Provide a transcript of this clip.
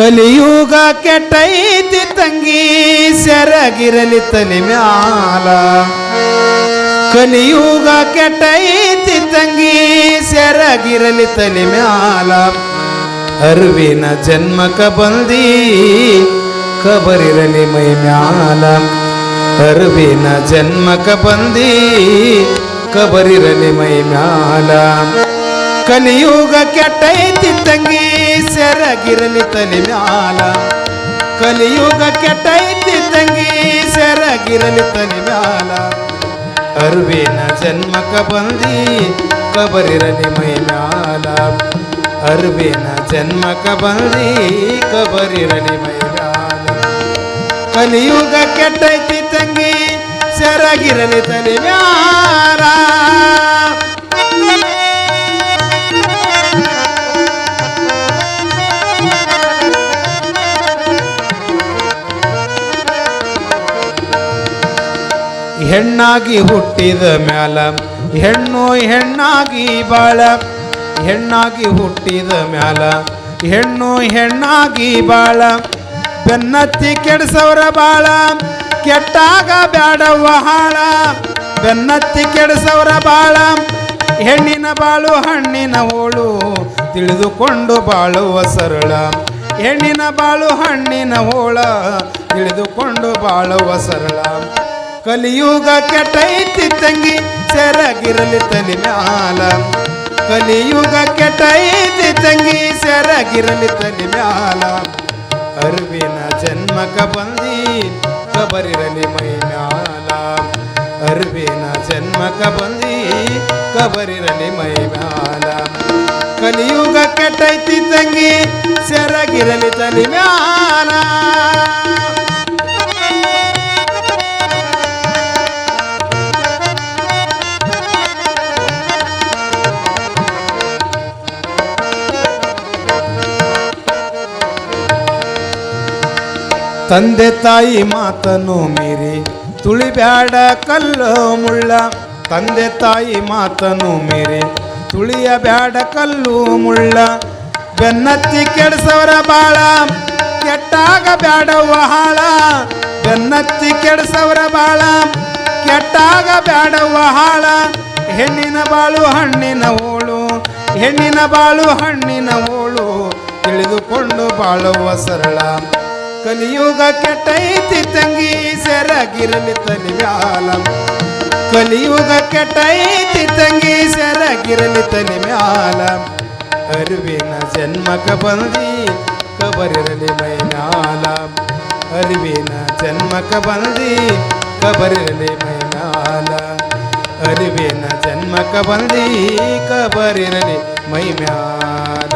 ಕಲಿಯುಗ ಕೆಟ್ಟೈತಿ ತಂಗಿ ಸೆರಗಿರಲಿ ತಲೆ ಮ್ಯಾಲ ಕಲಿಯುಗ ಕೆಟ್ಟೈತಿ ತಂಗಿ ಸೆರಗಿರಲಿ ತಲೆ ಮ್ಯಾಲ ಅರಿವಿನ ಜನ್ಮಕ ಬಂದಿ ಕಬರಿರಲಿ ಮೈ ಮ್ಯಾಲ ಅರಿವಿನ ಜನ್ಮಕ ಬಂದಿ ಕಬರಿರಲಿ ಮೈ ಮ್ಯಾಲ ಕಲಿಯುಗ ಕೆಟ್ಟೈತಿ ತಂಗಿ ಸೆರಗಿರಲಿ ತಲೆ ಮ್ಯಾಲ ಕಲಿಯುಗ ಕೆಟ್ಟೈತಿ ತಂಗಿ ಸೆರಗಿರಲಿ ತಲೆ ಮ್ಯಾಲ ಅರಿವಿನ ಜನ್ಮಕ ಬಂದಿ ಕಬರಿರಲಿ ಮೈ ಮ್ಯಾಲ ಅರಿವಿನ ಜನ್ಮಕ ಬಂದಿ ಕಬರಿರಲಿ ಮೈ ಮ್ಯಾಲ ಕಲಿಯುಗ ಕೆಟ್ಟೈತಿ ತಂಗಿ ಸೆರಗಿರಲಿ ತಲೆ ಮ್ಯಾಲ ಹೆಣ್ಣಾಗಿ ಹುಟ್ಟಿದ ಮ್ಯಾಲ ಹೆಣ್ಣು ಹೆಣ್ಣಾಗಿ ಬಾಳ ಹೆಣ್ಣಾಗಿ ಹುಟ್ಟಿದ ಮ್ಯಾಲ ಹೆಣ್ಣು ಹೆಣ್ಣಾಗಿ ಬಾಳ ಬೆನ್ನತ್ತಿ ಕೆಡಿಸವ್ರ ಬಾಳ ಕೆಟ್ಟಾಗ ಬ್ಯಾಡವ್ವ ಹಾಳ ಬೆನ್ನತ್ತಿ ಕೆಡಿಸವ್ರ ಬಾಳ ಹೆಣ್ಣಿನ ಬಾಳು ಹಣ್ಣಿನ ಹೋಳು ತಿಳಿದುಕೊಂಡು ಬಾಳುವ ಸರಳ ಹೆಣ್ಣಿನ ಬಾಳು ಹಣ್ಣಿನ ಹೋಳ ತಿಳಿದುಕೊಂಡು ಬಾಳುವ ಸರಳ ಕಲಿಯುಗ ಕೆಟ್ಟೈತಿ ತಂಗಿ ಸೆರಗಿರಲಿ ತಲೆ ಮ್ಯಾಲ ಕಲಿಯುಗ ಕೆಟ್ಟೈತಿ ತಂಗಿ ಸೆರಗಿರಲಿ ತಲೆ ಮ್ಯಾಲ ಅರಿವಿನ ಜನ್ಮಕ ಬಂದಿ ಕಬರಿರಲಿ ಮೈ ಮ್ಯಾಲ ಅರಿವಿನ ಜನ್ಮಕ ಬಂದಿ ಕಬರಿರಲಿ ಮೈ ಮ್ಯಾಲ ಕಲಿಯುಗ ಕೆಟ್ಟೈತಿ ತಂಗಿ ಸೆರಗಿರಲಿ ತಲೆ ಮ್ಯಾಲ ತಂದೆ ತಾಯಿ ಮಾತನ್ನು ಮೀರಿ ತುಳಿಬ್ಯಾಡ ಕಲ್ಲು ಮುಳ್ಳ ತಂದೆ ತಾಯಿ ಮಾತನ್ನು ಮೀರಿ ತುಳಿಯಬ್ಯಾಡ ಕಲ್ಲು ಮುಳ್ಳ ಬೆನ್ನತ್ತಿ ಕೆಡಿಸವರ ಬಾಳ ಕೆಟ್ಟಾಗ ಬ್ಯಾಡವ್ವ ಹಾಳ ಬೆನ್ನತ್ತಿ ಕೆಡಿಸವರ ಬಾಳ ಕೆಟ್ಟಾಗ ಬ್ಯಾಡವ್ವ ಹಾಳ ಹೆಣ್ಣಿನ ಬಾಳು ಹಣ್ಣಿನ ಹೋಳು ಹೆಣ್ಣಿನ ಬಾಳು ಹಣ್ಣಿನ ಹೋಳು ತಿಳಿದುಕೊಂಡು ಬಾಳುವ ಸರಳ ಕಲಿಯುಗ ಕೆಟ್ಟೈತಿ ತಂಗಿ ಸೆರಗಿರಲಿ ತಲೆ ಮ್ಯಾಲ ಕಲಿಯುಗ ಕೆಟ್ಟೈತಿ ತಂಗಿ ಸೆರಗಿರಲಿ ತಲೆ ಮ್ಯಾಲ ಅರಿವಿನ ಜನ್ಮಕ ಬಂದಿ ಕಬರಿರಲಿ ಮೈ ಮ್ಯಾಲ ಅರಿವಿನ ಜನ್ಮಕ ಬಂದಿ ಕಬರಿರಲಿ ಮೈ ಮ್ಯಾಲ ಅರಿವಿನ ಜನ್ಮಕ ಬಂದಿ ಕಬರಿರಲಿ ಮೈ ಮ್ಯಾಲ